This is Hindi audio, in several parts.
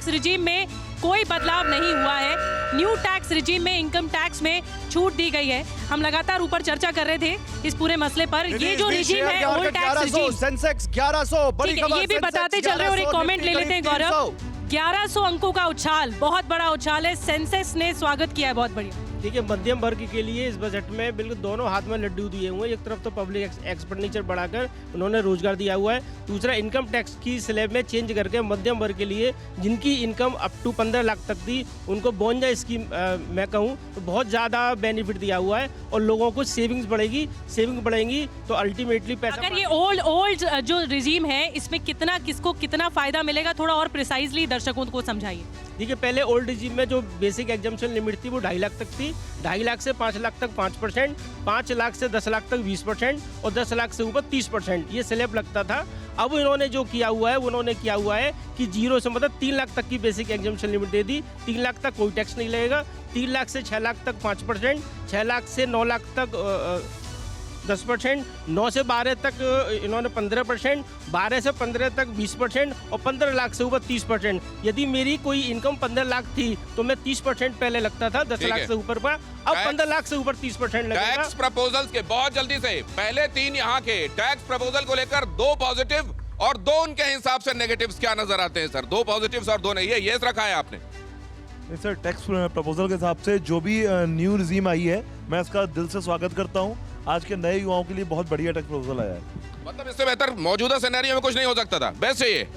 टैक्स रिजीम में कोई बदलाव नहीं हुआ है। न्यू टैक्स रिजीम में इनकम टैक्स में छूट दी गई है। हम लगातार ऊपर चर्चा कर रहे थे इस पूरे मसले पर। ये जो रिजीम है ओल्ड टैक्स रिजीम, सेंसेक्स 1100, बड़ी खबर, ये भी बताते चल रहे हैं। और एक कमेंट ले लेते हैं गौरव। 1100 अंकों का उछाल, बहुत बड़ा उछाल है। सेंसेक्स ने स्वागत किया है, बहुत बढ़िया। देखिए, मध्यम वर्ग के लिए इस बजट में बिल्कुल दोनों हाथ में लड्डू दिए हुए हैं। एक तरफ तो पब्लिक एक्सपेंडिचर बढ़ाकर उन्होंने रोजगार दिया हुआ है, दूसरा इनकम टैक्स की स्लैब में चेंज करके मध्यम वर्ग के लिए जिनकी इनकम अप टू 15 लाख तक थी उनको 52 स्कीम मैं कहूँ तो बहुत ज़्यादा बेनिफिट दिया हुआ है। और लोगों को सेविंग्स बढ़ेंगी तो अल्टीमेटली पैसा। अगर ये ओल्ड जो रिजीम है इसमें किसको कितना फायदा मिलेगा, थोड़ा और प्रिसाइजली दर्शकों को समझाइए। देखिए, पहले ओल्ड रिजीम में जो बेसिक एग्जम्पशन लिमिट थी वो 2.5 लाख तक थी। 2.5 लाख से 5 लाख तक 5%, 5 लाख से 10 लाख तक 20% और 10 लाख से ऊपर 30% ये स्लैब लगता था। अब इन्होंने जो किया हुआ है कि 0 से मतलब 3 लाख तक की बेसिक एग्जम्पशन लिमिट दे दी। 3 लाख तक कोई टैक्स नहीं लगेगा। 3 लाख से 6 लाख तक 5%, 6 लाख से 9 लाख तक 10%, 9 से 12 तक इन्होंने 15%, 12 से 15 तक 20% और 15 लाख से ऊपर 30%। यदि मेरी कोई इनकम 15 लाख थी तो मैं 30% पहले लगता था 10 लाख से ऊपर पर, अब 15 लाख से ऊपर 30% लगेगा। टैक्स प्रपोजल्स के बहुत जल्दी से पहले 3 यहाँ के टैक्स प्रपोजल को लेकर 2 पॉजिटिव और 2 उनके हिसाब से नेगेटिव्स क्या नजर आते हैं सर? 2 पॉजिटिव्स और 2 नहीं, ये रखा है आपने। नहीं सर, टैक्स प्रपोजल के हिसाब से जो भी न्यू रिजीम आई है मैं इसका दिल से स्वागत करता हूँ। आज के नए युवाओं के लिए बहुत बढ़िया टैक्स प्रपोजल आया है। मतलब इससे बेहतर मौजूदा सिनेरियो में कुछ नहीं हो सकता था। बेस्ट है ये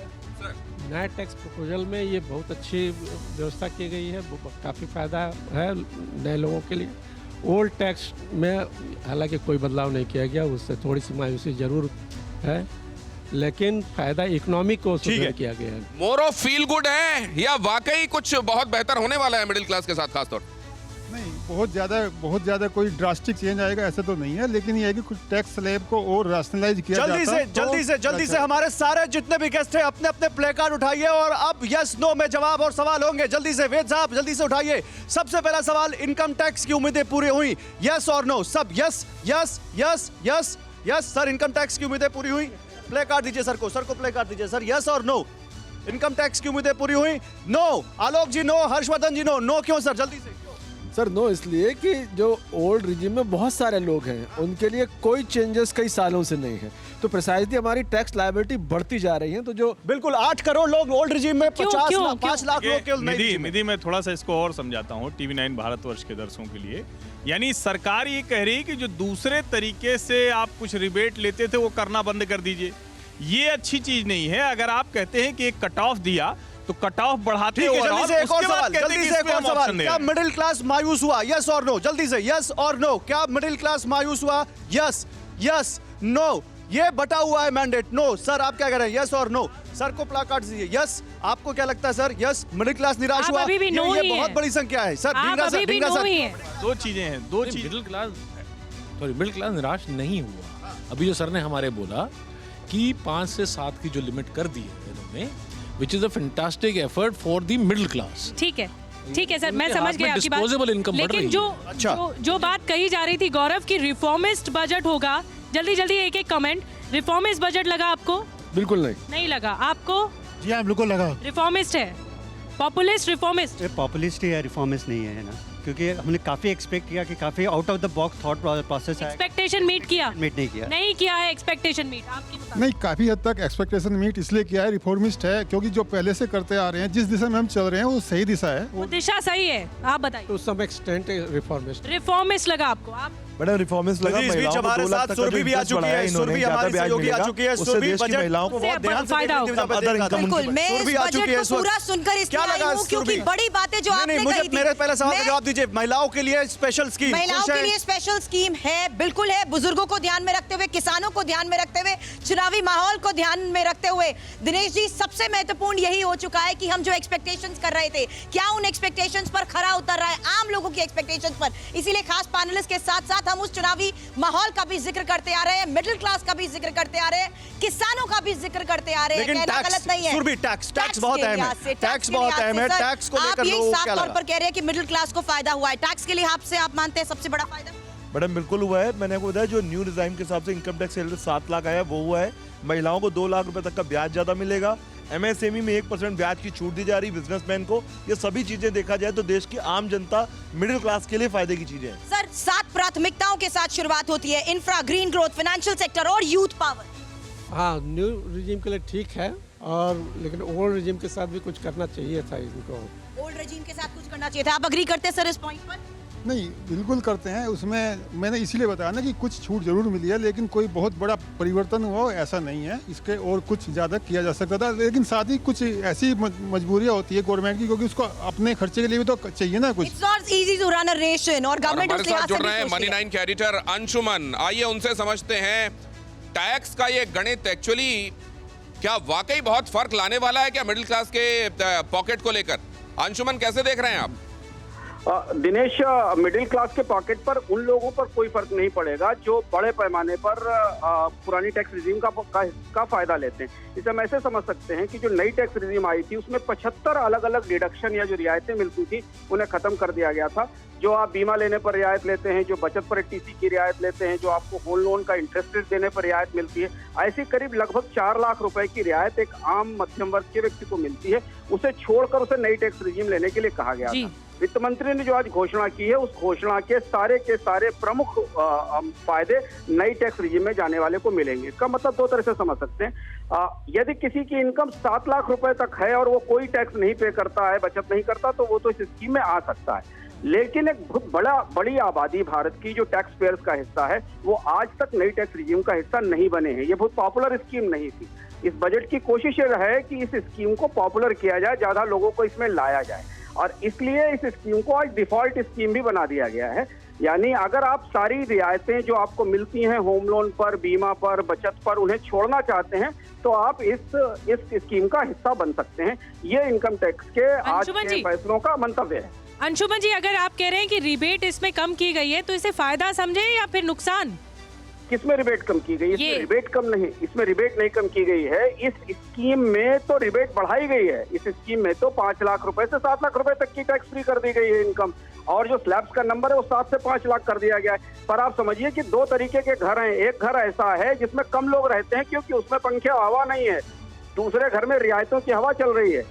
नया टैक्स प्रपोजल में, ये बहुत अच्छी व्यवस्था की गई है, काफ़ी फायदा है नए लोगों के लिए। ओल्ड टैक्स में हालांकि कोई बदलाव नहीं किया गया, उससे थोड़ी सी मायूसी जरूर है, लेकिन फायदा इकोनॉमिक को सुधार किया गया है। मोर ऑफ फील गुड है या वाकई कुछ बहुत बेहतर होने वाला है मिडिल क्लास के साथ खासतौर? नहीं, बहुत ज्यादा कोई ड्रास्टिक चेंज आएगा ऐसा तो नहीं है, लेकिन ये है कि कुछ टैक्स स्लैब को और राशनलाइज किया जल्दी से हमारे सारे जितने भी गेस्ट हैं अपने अपने प्ले कार्ड उठाइए और अब यस नो में जवाब और सवाल होंगे। जल्दी से वेद साहब जल्दी से उठाइए। सबसे पहला सवाल, इनकम टैक्स की उम्मीदें पूरी हुई? यस और नो? सब yes yes yes yes yes. Sir, income tax की उम्मीदें पूरी हुई? प्ले कार्ड दीजिए सर को प्ले कार्ड दीजिए सर। यस और नो? इनकम टैक्स की उम्मीदें पूरी हुई? नो। आलोक जी नो, हर्षवर्धन जी नो। नो क्यों सर? जल्दी से। सर नो इसलिए कि जो ओल्ड रिजीम में बहुत सारे लोग हैं उनके लिए कोई चेंजेस कई सालों से नहीं है, तो प्रिसाइजली हमारी टैक्स लायबिलिटी बढ़ती जा रही है। तो जो बिल्कुल 8 करोड़ लोग ओल्ड रिजीम में 5 लाख लोग केवल नई निधि मैं थोड़ा सा इसको और समझाता हूँ टीवी 9 भारतवर्ष के दर्शकों के लिए। यानी सरकार ये कह रही है कि जो दूसरे तरीके से आप कुछ रिबेट लेते थे वो करना बंद कर दीजिए। ये अच्छी चीज नहीं है। अगर आप कहते हैं कि एक कट ऑफ दिया तो कट ऑफ बढ़ाते हैं। जल्दी से एक और सवाल, क्या मिडिल क्लास मायूस हुआ? यस और नो? जल्दी से यस और नो। क्या मिडिल क्लास मायूस हुआ? Yes yes no. ये बटा हुआ है मैंडेट। नो सर, आप क्या कह रहे हैं? यस और नो? सर को प्लाकार्ड दीजिए। यस, आपको क्या लगता है सर? यस, मिडिल क्लास निराश हुआ? ये बहुत बड़ी संख्या है सर। दो चीजें हैं, दो चीज। मिडिल क्लास निराश नहीं हुआ। अभी जो सर ने हमारे बोला कि 5 से 7 की जो लिमिट कर दी है इन्होंने, which is a fantastic effort for the middle class। ठीक है सर, मैं समझ गया आपकी बात। डिस्पोजेबल इनकम बढ़ रही लेकिन जो बात कही जा रही थी गौरव की रिफॉर्मिस्ट बजट होगा, जल्दी एक कमेंट। रिफॉर्मिस्ट बजट लगा आपको? बिल्कुल नहीं लगा आपको? जी हाँ, बिल्कुल लगा। रिफॉर्मिस्ट है, पॉपुलिस्ट रिफॉर्मिस्ट? पॉपुलिस्ट ही है, रिफॉर्मिस्ट नहीं है ना, क्योंकि हमने काफी एक्सपेक्ट किया कि काफी out of the box thought process है। एक्सपेक्टेशन मीट किया नहीं किया है एक्सपेक्टेशन मीट आपकी? नहीं, काफी हद तक एक्सपेक्टेशन मीट इसलिए किया है, रिफॉर्मिस्ट है, क्योंकि जो पहले से करते आ रहे हैं, जिस दिशा में हम चल रहे हैं वो सही दिशा है। वो दिशा सही है, आप बताइए। टू सम एक्सटेंट रिफॉर्मिस्ट लगा आपको? आप मैडम रिफॉर्मिस्ट लगा। इस बीच हमारे साथ सुरभि भी आ चुकी है। सुरभि हमारी सहयोगी आ चुकी है। सुरभि महिलाओं को बहुत ध्यान से बिल्कुल, मैं इस बजट को पूरा सुनकर इसलिए आई हूं क्योंकि बड़ी बातें जो आपने कही थी। मेरे पहले सवाल का जवाब दीजिए। महिलाओं के लिए स्पेशल स्कीम? महिलाओं के लिए स्पेशल स्कीम है, बिल्कुल है। बुजुर्गों को ध्यान में रखते हुए, किसानों को ध्यान में रखते हुए, चुनावी माहौल को ध्यान में रखते हुए, दिनेश जी, सबसे महत्वपूर्ण यही हो चुका है कि हम जो एक्सपेक्टेशंस कर रहे थे, क्या उन एक्सपेक्टेशंस पर खरा उतर रहा है, आम लोगों की एक्सपेक्टेशंस पर। इसीलिए खास पैनलिस्ट के साथ साथ हम उस चुनावी माहौल का भी जिक्र करते आ रहे हैं, मिडिल क्लास का भी जिक्र करते आ रहे हैं, किसानों का भी जिक्र करते आ रहे हैं। कहना गलत नहीं है। सुरभि, टैक्स बहुत अहम है। टैक्स बहुत अहम है। टैक्स को लेकर लोग साफ तौर पर कह रहे हैं कि मिडिल क्लास को फायदा हुआ है टैक्स के लिए। आपसे आप मानते हैं सबसे बड़ा फायदा? मैडम बिल्कुल हुआ है। मैंने आपको बताया जो न्यू रिजाइम के हिसाब से इनकम टैक्स 7 लाख आया वो हुआ है। महिलाओं को 2 लाख रुपए तक का ब्याज ज्यादा मिलेगा। MSME में 1% ब्याज की छूट दी जा रही बिजनेसमैन को। ये सभी चीजें देखा जाए तो देश की आम जनता, मिडिल क्लास के लिए फायदे की चीजें हैं। सर 7 प्राथमिकताओं के साथ शुरुआत होती है, infra, green growth, financial sector और यूथ पावर। हाँ, न्यू रिजीम के लिए ठीक है, और लेकिन ओल्ड रिजीम के साथ भी कुछ करना चाहिए था इनको। ओल्ड रेजिम के साथ कुछ करना चाहिए था। आप अग्री करते हैं सर इस पॉइंट पर? नहीं, बिल्कुल करते हैं। उसमें मैंने इसीलिए बताया ना कि कुछ छूट जरूर मिली है, लेकिन कोई बहुत बड़ा परिवर्तन हुआ हो ऐसा नहीं है। इसके और कुछ ज़्यादा किया जा सकता था, लेकिन साथ ही कुछ ऐसी मजबूरियाँ होती है गवर्नमेंट की, क्योंकि उसको अपने खर्चे के लिए भी तो चाहिए ना कुछ। It's not easy to run a nation और गवर्नमेंट हमारे साथ जुड़ रहे हैं मनी 9 के एडिटर अंशुमन। आइए उनसे समझते हैं टैक्स का ये गणित एक्चुअली क्या वाकई बहुत फर्क लाने वाला है क्या मिडिल क्लास के पॉकेट को लेकर? अंशुमन, कैसे देख रहे हैं आप? दिनेश, मिडिल क्लास के पॉकेट पर उन लोगों पर कोई फर्क नहीं पड़ेगा जो बड़े पैमाने पर पुरानी टैक्स रिजीम का फायदा लेते हैं। इसे हम ऐसे समझ सकते हैं कि जो नई टैक्स रिजीम आई थी उसमें 75 अलग अलग डिडक्शन या जो रियायतें मिलती थी उन्हें खत्म कर दिया गया था। जो आप बीमा लेने पर रियायत लेते हैं, जो बचत पर टीसी की रियायत लेते हैं, जो आपको होम लोन का इंटरेस्ट रेट देने पर रियायत मिलती है, ऐसी करीब लगभग 4 लाख रुपए की रियायत एक आम मध्यम वर्ग के व्यक्ति को मिलती है। उसे छोड़कर उसे नई टैक्स रिजीम लेने के लिए कहा गया था। वित्त मंत्री ने जो आज घोषणा की है, उस घोषणा के सारे प्रमुख फायदे नई टैक्स रिजीम में जाने वाले को मिलेंगे। इसका मतलब 2 तरह से समझ सकते हैं। यदि किसी की इनकम 7 लाख रुपए तक है और वो कोई टैक्स नहीं पे करता है, बचत नहीं करता, तो वो तो इस स्कीम में आ सकता है। लेकिन एक बहुत बड़ी आबादी भारत की जो टैक्स पेयर्स का हिस्सा है, वो आज तक नई टैक्स रिजीम का हिस्सा नहीं बने हैं। ये बहुत पॉपुलर स्कीम नहीं थी। इस बजट की कोशिश ये है कि इस स्कीम को पॉपुलर किया जाए, ज्यादा लोगों को इसमें लाया जाए, और इसलिए इस स्कीम को आज डिफॉल्ट स्कीम भी बना दिया गया है। यानी अगर आप सारी रियायतें जो आपको मिलती हैं होम लोन पर, बीमा पर, बचत पर, उन्हें छोड़ना चाहते हैं तो आप इस स्कीम का हिस्सा बन सकते हैं। ये इनकम टैक्स के आज के फैसलों का मंतव्य है। अंशुमन जी, अगर आप कह रहे हैं कि रिबेट इसमें कम की गई है तो इसे फायदा समझे या फिर नुकसान? किसमें रिबेट कम की गई? इसमें रिबेट कम नहीं, इसमें रिबेट नहीं कम की गई है। इस स्कीम में तो रिबेट बढ़ाई गई है। इस स्कीम में तो 5 लाख रुपए से 7 लाख रुपए तक की टैक्स फ्री कर दी गई है इनकम, और जो स्लैब्स का नंबर है वो 7 से 5 लाख कर दिया गया है। पर आप समझिए कि 2 तरीके के घर हैं। एक घर ऐसा है जिसमें कम लोग रहते हैं क्योंकि उसमें पंखे हवा नहीं है, दूसरे घर में रियायतों की हवा चल रही है।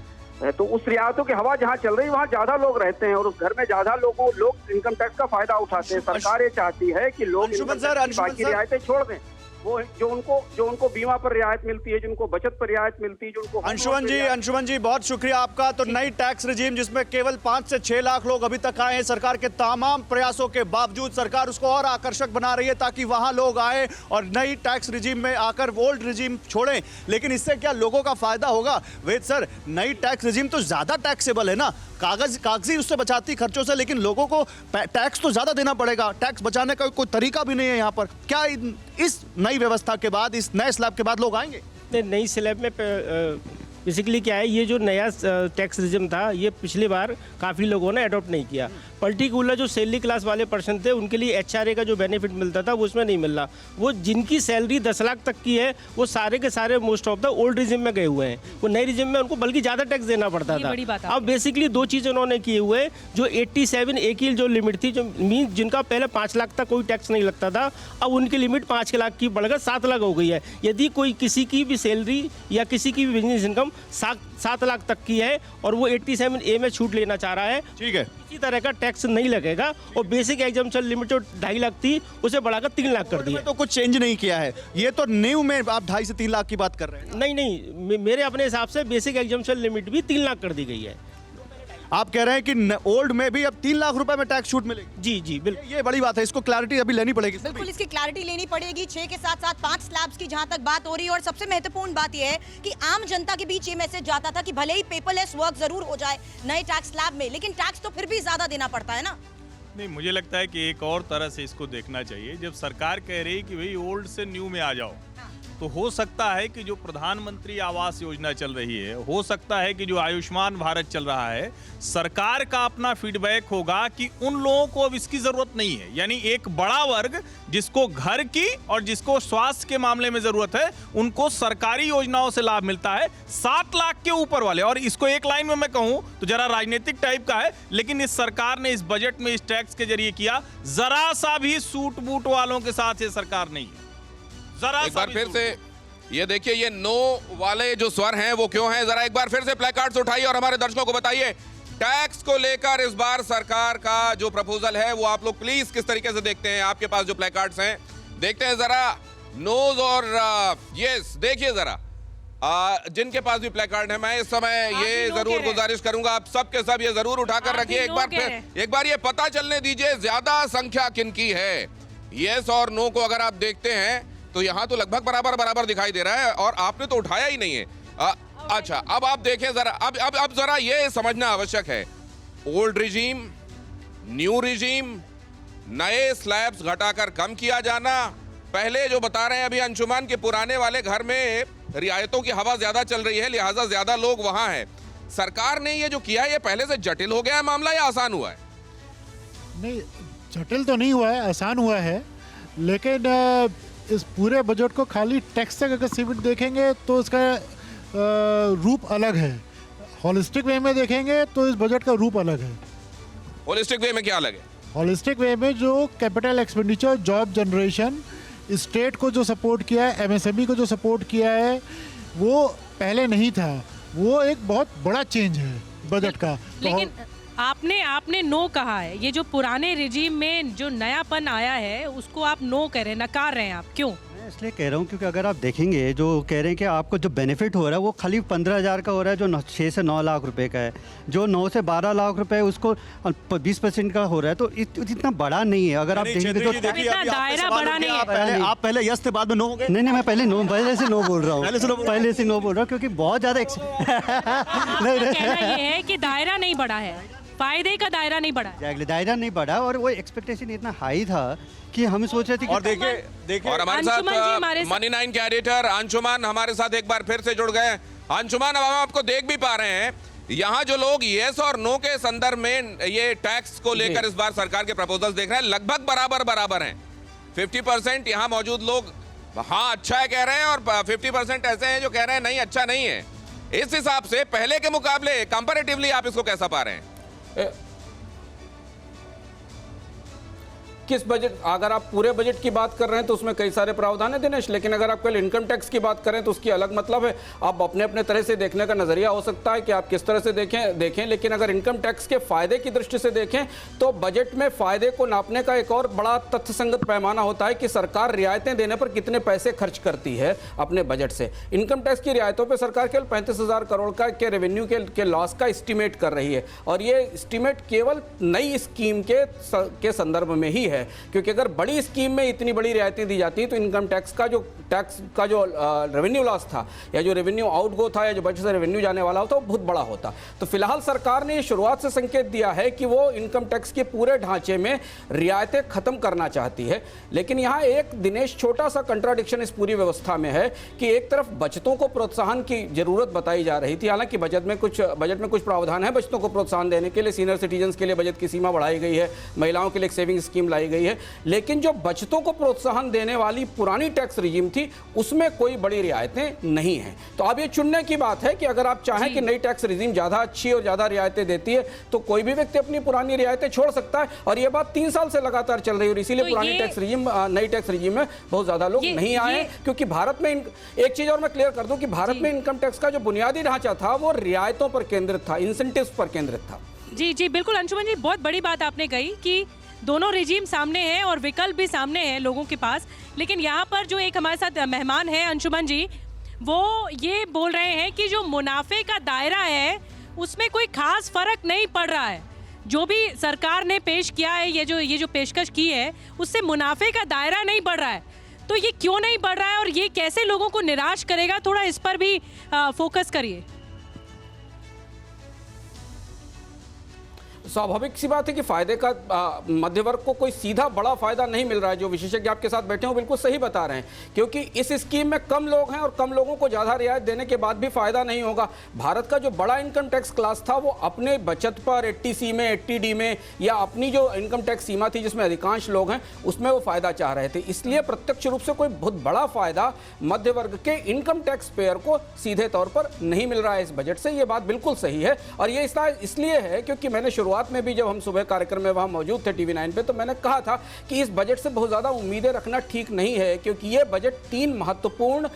तो उस रियायतों की हवा जहाँ चल रही है वहाँ ज्यादा लोग रहते हैं और उस घर में ज्यादा लोग इनकम टैक्स का फायदा उठाते हैं। सरकार ये चाहती है कि लोग बाकी रियायतें छोड़ दें। वो जो उनको बीमा पर रियायत मिलती है, जिनको बचत पर रियायत मिलती है, जिनको अंशुमन जी बहुत शुक्रिया आपका। तो नई टैक्स रिजीम जिसमें केवल 5 से 6 लाख लोग अभी तक आए हैं, सरकार के तमाम प्रयासों के बावजूद सरकार उसको और आकर्षक बना रही है ताकि वहां लोग आए और नई टैक्स रिजीम में आकर ओल्ड रिजीम छोड़ें। लेकिन इससे क्या लोगों का फायदा होगा? वेद सर, नई टैक्स रिजीम तो ज्यादा टैक्सेबल है ना, कागजी उससे बचाती खर्चों से, लेकिन लोगों को टैक्स तो ज्यादा देना पड़ेगा। टैक्स बचाने का कोई तरीका भी नहीं है यहाँ पर। क्या इस नई व्यवस्था के बाद, इस नए स्लैब के बाद लोग आएंगे? नई स्लैब में बेसिकली क्या है, ये जो नया टैक्स रिजिम था ये पिछली बार काफ़ी लोगों ने अडॉप्ट नहीं किया। पर्टिकुलर जो सैलरी क्लास वाले पर्सन थे उनके लिए HRA का जो बेनिफिट मिलता था वो उसमें नहीं मिल रहा। वो जिनकी सैलरी 10 लाख तक की है वो सारे के सारे most of the old regime में गए हुए हैं। वो नए रिजिम में उनको बल्कि ज़्यादा टैक्स देना पड़ता था। अब बेसिकली 2 चीज़ उन्होंने किए हुए, जो 87A की जो लिमिट थी, जो मीन जिनका पहले 5 लाख तक कोई टैक्स नहीं लगता था, अब उनकी लिमिट 5 लाख की बढ़कर 7 लाख हो गई है। यदि कोई किसी की भी सैलरी या किसी की भी बिजनेस इनकम 7 लाख तक की है और वो 87A में छूट लेना चाह रहा है, ठीक है, किसी तरह का टैक्स नहीं लगेगा। और बेसिक एग्जम्पशन लिमिट जो 2.5 लाख थी उसे बढ़ाकर 3 लाख कर दिया। तो कुछ चेंज नहीं किया है, ये तो न्यू में आप 2.5 से 3 लाख की बात कर रहे हैं। नहीं, मेरे अपने हिसाब से बेसिक एग्जम्पशन लिमिट भी 3 लाख कर दी गई है। आप कह रहे हैं कि ओल्ड में भी अब 3 लाख रुपए में टैक्स छूट मिलेगी? जी बिल्कुल, ये बड़ी बात है, इसको क्लैरिटी अभी लेनी पड़ेगी। बिल्कुल, इसकी क्लैरिटी लेनी पड़ेगी। 6 के साथ साथ 5 स्लैब्स की जहां तक बात हो रही है, और सबसे महत्वपूर्ण बात यह है कि आम जनता के बीच ये मैसेज जाता था कि भले ही पेपरलेस वर्क जरूर हो जाए नए टैक्स स्लैब में, लेकिन टैक्स तो फिर भी ज्यादा देना पड़ता है ना। नहीं, मुझे लगता है कि एक और तरह से इसको देखना चाहिए। जब सरकार कह रही है कि भाई ओल्ड से न्यू में आ जाओ, तो हो सकता है कि जो प्रधानमंत्री आवास योजना चल रही है, हो सकता है कि जो आयुष्मान भारत चल रहा है, सरकार का अपना फीडबैक होगा कि उन लोगों को अब इसकी जरूरत नहीं है। यानी एक बड़ा वर्ग जिसको घर की और जिसको स्वास्थ्य के मामले में जरूरत है, उनको सरकारी योजनाओं से लाभ मिलता है। 7 लाख के ऊपर वाले, और इसको एक लाइन में मैं कहूं तो जरा राजनीतिक टाइप का है, लेकिन इस सरकार ने इस बजट में इस टैक्स के जरिए किया, जरा सा भी सूट बूट वालों के साथ ये सरकार नहीं है। एक बार फिर से ये देखिए, ये नो वाले जो स्वर हैं वो क्यों हैं, जरा एक बार फिर से प्लेकार्ड्स उठाइए और हमारे दर्शकों को बताइए टैक्स को लेकर इस बार सरकार का जो प्रपोजल है वो आप लोग प्लीज किस तरीके से देखते हैं। आपके पास जो प्लेकार्ड्स हैं देखते हैं जरा, नोज और यस देखिए जरा, जिनके पास भी प्लेकार्ड है, मैं इस समय ये जरूर गुजारिश करूंगा आप सब के सब ये जरूर उठाकर रखिए। एक बार फिर एक बार ये पता चलने दीजिए ज्यादा संख्या किनकी है। यस और नो को अगर आप देखते हैं तो यहाँ तो लगभग बराबर बराबर दिखाई दे रहा है और आपने तो उठाया ही नहीं है। अच्छा, अब आप देखें जरा, अब जरा ये समझना आवश्यक है, ओल्ड रिजीम, न्यू रिजीम, नए स्लैब्स घटाकर कम किया जाना, पहले जो बता रहे हैं अभी अंशुमान के पुराने वाले घर में रियायतों की हवा ज्यादा चल रही है, लिहाजा ज्यादा लोग वहां हैं। सरकार ने ये जो किया है ये पहले से जटिल हो गया है मामला या आसान हुआ है? नहीं, जटिल तो नहीं हुआ है, आसान हुआ है, लेकिन इस पूरे बजट को खाली टैक्स तक अगर सीमित देखेंगे तो इसका रूप अलग है। हॉलिस्टिक वे में देखेंगे तो इस बजट का रूप अलग है। होलिस्टिक वे में क्या अलग है? हॉलिस्टिक वे में जो capital expenditure, job generation, state को जो सपोर्ट किया है, एमएसएमई को जो सपोर्ट किया है, वो पहले नहीं था। वो एक बहुत बड़ा चेंज है बजट का। लेकिन आपने नो कहा है, ये जो पुराने रिजीम में जो नयापन आया है उसको आप नो कह रहे हैं, नकार रहे हैं आप, क्यों? मैं इसलिए कह रहा हूँ क्योंकि अगर आप देखेंगे जो कह रहे हैं कि आपको जो बेनिफिट हो रहा है वो खाली 15,000 का हो रहा है, जो 6 से 9 लाख रुपए का है। जो 9 से 12 लाख रुपए उसको 20% का हो रहा है, तो इतना बड़ा नहीं है। अगर आप देखेंगे तो दायरा बड़ा नहीं है। आप पहले यस थे बाद में नो हो गए। नहीं, मैं पहले से नो बोल रहा हूँ, पहले से नो बोल रहा हूँ क्योंकि बहुत ज़्यादा कहना ये है कि दायरा नहीं बढ़ा है, फायदे का दायरा नहीं बढ़ा है। दायरा नहीं बढ़ा और वो एक्सपेक्टेशन इतना हाई था कि हम सोच रहे थे कि और देखिए और हमारे साथ मनी 9 के एडिटर अंशुमान हमारे साथ एक बार फिर से जुड़ गए। अंशुमान, अब हम आपको देख भी पा रहे हैं यहाँ जो लोग यस और नो के संदर्भ में ये टैक्स को लेकर इस बार सरकार के प्रपोजल्स देख रहे हैं, लगभग बराबर हैं। 50% यहाँ मौजूद लोग हाँ अच्छा है कह रहे हैं और 50% ऐसे हैं जो कह रहे हैं नहीं अच्छा नहीं है। इस हिसाब से पहले के मुकाबले कंपैरेटिवली आप इसको कैसा पा रहे हैं? किस बजट, अगर आप पूरे बजट की बात कर रहे हैं तो उसमें कई सारे प्रावधान है दिनेश, लेकिन अगर आप कल इनकम टैक्स की बात करें तो उसकी अलग मतलब है। आप अपने अपने तरह से देखने का नजरिया हो सकता है कि आप किस तरह से देखें, लेकिन अगर इनकम टैक्स के फायदे की दृष्टि से देखें तो बजट में फायदे को नापने का एक और बड़ा तथ्यसंगत पैमाना होता है कि सरकार रियायतें देने पर कितने पैसे खर्च करती है अपने बजट से। इनकम टैक्स की रियायतों पर सरकार केवल 35,000 करोड़ के रेवेन्यू के लॉस का एस्टिमेट कर रही है, और ये एस्टिमेट केवल नई स्कीम के संदर्भ में ही है, क्योंकि अगर बड़ी स्कीम में इतनी बड़ी रियायतें दी जाती तो इनकम टैक्स का जो रेवेन्यू लॉस था या जो रेवेन्यू आउटगो था या जो बजट से रेवेन्यू जाने वाला होता वो बहुत बड़ा होता। तो फिलहाल सरकार ने शुरुआत से संकेत दिया है कि वो इनकम टैक्स के पूरे ढांचे में रियायतें खत्म करना चाहती है, लेकिन यहाँ एक दिनेश छोटा सा कंट्राडिक्शन इस पूरी व्यवस्था में है कि एक तरफ बचतों को प्रोत्साहन की जरूरत बताई जा रही थी, हालांकि बजट में कुछ प्रावधान है बचतों को प्रोत्साहन देने के लिए। सीनियर सिटीजन के लिए बजट की सीमा बढ़ाई गई है, महिलाओं के लिए एक सेविंग स्कीम लाई गई है, लेकिन जो बचतों को प्रोत्साहन देने वाली पुरानी टैक्स रिजीम थी उसमें कोई बड़ी रियायतें नहीं हैं। तो अब ये चुनने की बात है कि अगर आप चाहें कि नई टैक्स रिजीम ज्यादा अच्छी और ज्यादा रियायतें देती है तो कोई भी व्यक्ति अपनी पुरानी रियायतें छोड़ सकता है, और ये बात 3 साल से लगातार चल रही है, और इसीलिए तो पुरानी नई टैक्स रिजीम में बहुत ज्यादा लोग नहीं आए, क्योंकि भारत में एक चीज और मैं क्लियर कर दूं कि भारत में इनकम टैक्स का जो बुनियादी ढांचा था वो रियायतों पर केंद्रित था, इंसेंटिव्स पर केंद्रित था। जी बिल्कुल अंशुमन जी, बहुत बड़ी बात आपने कही कि दोनों रिजीम सामने हैं और विकल्प भी सामने हैं लोगों के पास, लेकिन यहाँ पर जो एक हमारे साथ मेहमान है अंशुमन जी, वो ये बोल रहे हैं कि जो मुनाफे का दायरा है उसमें कोई खास फर्क नहीं पड़ रहा है। जो भी सरकार ने पेश किया है, ये जो पेशकश की है, उससे मुनाफे का दायरा नहीं बढ़ रहा है। तो ये क्यों नहीं बढ़ रहा है और ये कैसे लोगों को निराश करेगा, थोड़ा इस पर भी फोकस करिए। स्वाभाविक सी बात है कि फायदे का मध्य वर्ग को कोई सीधा बड़ा फायदा नहीं मिल रहा है। जो विशेषज्ञ आपके साथ बैठे हैं वो बिल्कुल सही बता रहे हैं, क्योंकि इस स्कीम में कम लोग हैं और कम लोगों को ज़्यादा रियायत देने के बाद भी फायदा नहीं होगा। भारत का जो बड़ा इनकम टैक्स क्लास था वो अपने बचत पर 80C में 80D में या अपनी जो इनकम टैक्स सीमा थी जिसमें अधिकांश लोग हैं उसमें वो फायदा चाह रहे थे, इसलिए प्रत्यक्ष रूप से कोई बहुत बड़ा फायदा मध्य वर्ग के इनकम टैक्स पेयर को सीधे तौर पर नहीं मिल रहा है इस बजट से। ये बात बिल्कुल सही है, और ये इसलिए है क्योंकि मैंने शुरुआत शुरुआत में भी जब हम सुबह कार्यक्रम में वहां मौजूद थे टीवी 9 पे, तो मैंने कहा था कि इस बजट से बहुत ज़्यादा उम्मीदें रखना ठीक नहीं है, क्योंकि ये बजट 3 महत्वपूर्ण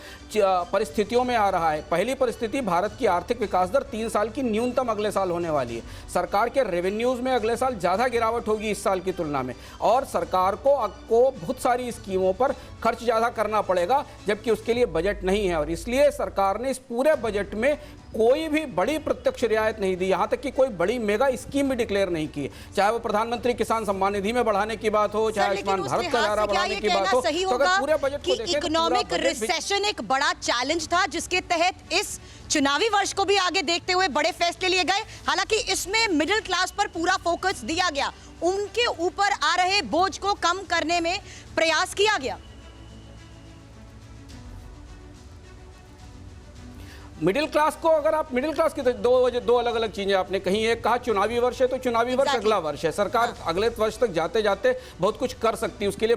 परिस्थितियों में आ रहा है। पहली परिस्थिति, भारत की आर्थिक विकास दर 3 साल की न्यूनतम अगले साल होने वाली है। सरकार के रेवेन्यूज में अगले साल ज़्यादा गिरावट होगी इस साल की तुलना में, और सरकार को बहुत सारी स्कीमों पर खर्च ज़्यादा करना पड़ेगा, जबकि उसके लिए बजट नहीं है। और इसलिए सरकार ने इस पूरे बजट में कोई भी बड़ी प्रत्यक्ष रियायत नहीं दी, यहां तक कि कोई बड़ी मेगा स्कीम भी डिक्लेयर नहीं की, चाहे वो प्रधानमंत्री किसान सम्मान निधि में बढ़ाने की बात हो, चाहे आयुष्मान भारत का दायरा बढ़ाने की बात हो। सही तो अगर होगा पूरे बजट को देखें तो इकोनॉमिक रिसेशन एक बड़ा चैलेंज था, जिसके तहत इस चुनावी वर्ष को भी आगे देखते हुए बड़े फैसले लिए गए। हालांकि इसमें मिडिल क्लास पर पूरा फोकस दिया गया, उनके ऊपर आ रहे बोझ को कम करने में प्रयास किया गया। मिडिल क्लास को, अगर आप मिडिल क्लास की दो अलग अलग चीजें आपने कही। एक कहा चुनावी वर्ष है, तो चुनावी वर्ष अगला वर्ष है, सरकार अगले वर्ष तक जाते जाते बहुत कुछ कर सकती है, उसके लिए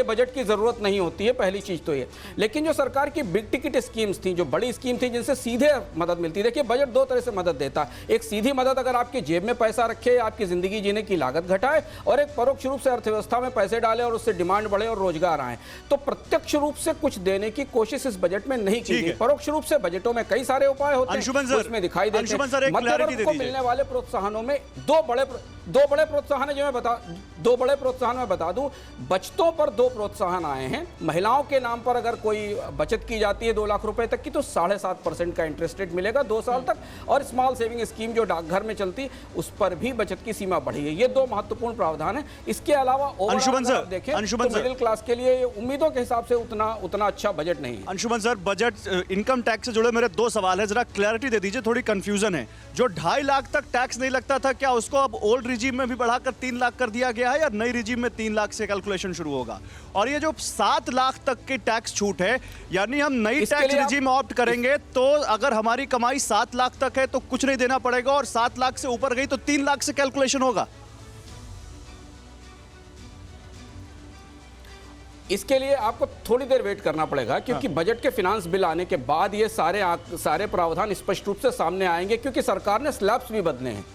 बजट की जरूरत नहीं होती है, पहली चीज तो ये। लेकिन जो सरकार की बिग टिकट स्कीम्स थी, जो बड़ी स्कीम थी जिनसे सीधे मदद मिलती है, देखिए बजट 2 तरह से मदद देता है। एक सीधी मदद, अगर आपके जेब में पैसा रखे, आपकी जिंदगी जीने की लागत घटाए, और एक परोक्ष रूप से अर्थव्यवस्था में पैसे डाले और उससे डिमांड बढ़े और रोजगार आए। तो प्रत्यक्ष रूप से कुछ देने की कोशिश इस बजट में नहीं की गई। परोक्ष रूप से बजटों में कई सारे उपाय होते हैं, उसमें दिखाई देते हैं। मध्य वर्ग को मिलने वाले प्रोत्साहनों में दो बड़े प्रोत्साहन है, जो दो बड़े प्रोत्साहन मैं बता दूं। बचतों पर 2 प्रोत्साहन आए हैं। महिलाओं के नाम पर अगर कोई बचत की जाती है 2 लाख रुपए तक की, तो 7.5% का इंटरेस्ट रेट मिलेगा 2 साल तक। और स्मॉल सेविंग स्कीम जो डाकघर में चलती, उस पर भी बचत की सीमा बढ़ी है। ये 2 महत्वपूर्ण प्रावधान है। इसके अलावा ओवरऑल देखें तो मिडिल क्लास के लिए उम्मीदों के हिसाब से उतना अच्छा बजट नहीं है। Anshuman sir, budget income tax से जुड़े मेरे 2 सवाल है, जरा क्लैरिटी दे दीजिए, थोड़ी कंफ्यूजन है। जो 2.5 लाख तक टैक्स नहीं लगता था, क्या उसको अब ओल्ड रिजीम में भी बढ़ाकर 3 लाख कर दिया गया है, या नई रिजीम में 3 लाख से कैलकुलेशन शुरू होगा? और ये जो 7 लाख तक की टैक्स छूट है, यानी हम नई टैक्स रिजीम ऑप्ट करेंगे तो अगर हमारी कमाई 7 लाख तक है तो कुछ नहीं देना पड़ेगा, और 7 लाख से ऊपर गई तो 3 लाख से कैलकुलेशन होगा? इसके लिए आपको थोड़ी देर वेट करना पड़ेगा, क्योंकि बजट के फिनांस बिल आने के बाद ये सारे प्रावधान स्पष्ट रूप से सामने आएंगे, क्योंकि सरकार ने स्लैब्स भी बदले हैं।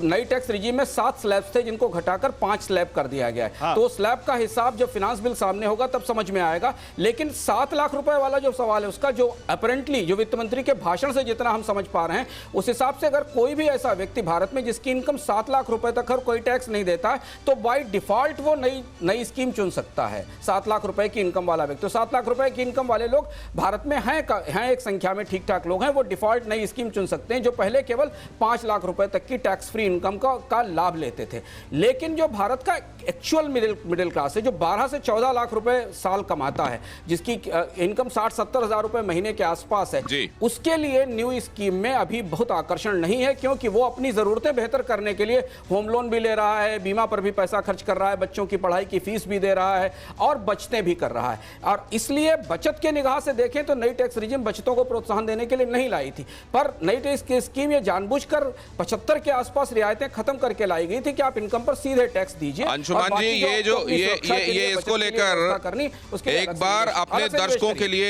नई टैक्स रिजीम में 7 स्लैब्स थे, जिनको घटाकर 5 स्लैब कर दिया गया है। तो स्लैब का हिसाब जब फिनांस बिल सामने होगा तब समझ में आएगा। लेकिन 7 लाख रुपए वाला जो सवाल है, उसका जो अपरेंटली जो वित्त मंत्री के भाषण से जितना हम समझ पा रहे हैं, उस हिसाब से अगर कोई भी ऐसा व्यक्ति भारत में जिसकी इनकम 7 लाख रुपए तक हर कोई टैक्स नहीं देता है, तो बाय डिफॉल्ट वो नई स्कीम चुन सकता है। 7 लाख रुपए की इनकम वाला व्यक्ति, तो 7 लाख रुपए की इनकम वाले लोग भारत में हैं एक संख्या में ठीक ठाक लोग हैं, वो डिफॉल्ट नई स्कीम चुन सकते हैं, जो पहले केवल 5 लाख रुपए तक की टैक्स फ्री इनकम का लाभ लेते थे। लेकिन जो भारत का एक्चुअल मिडिल क्लास है, जो 12 से 14 लाख रुपए साल कमाता है, जिसकी इनकम 60-70 हजार रुपए महीने के आसपास है, उसके लिए न्यू स्कीम में अभी बहुत आकर्षण नहीं है, क्योंकि वो अपनी जरूरतें बेहतर करने के लिए होम लोन भी ले रहा है, बीमा पर भी पैसा खर्च कर रहा है, बच्चों की पढ़ाई की फीस भी दे रहा है और बचतें भी कर रहा है। और इसलिए बचत के निगाह से देखें तो नई टैक्स रिजीम बचतों को प्रोत्साहन देने के लिए नहीं लाई थी, पर नई टैक्स की स्कीम ये जानबूझकर 75 के आसपास रियायतें खत्म करके लाई गई थी कि आप इनकम पर सीधे टैक्स दीजिए। अंशुमान जी, ये इसको लेकर एक बार अपने दर्शकों के लिए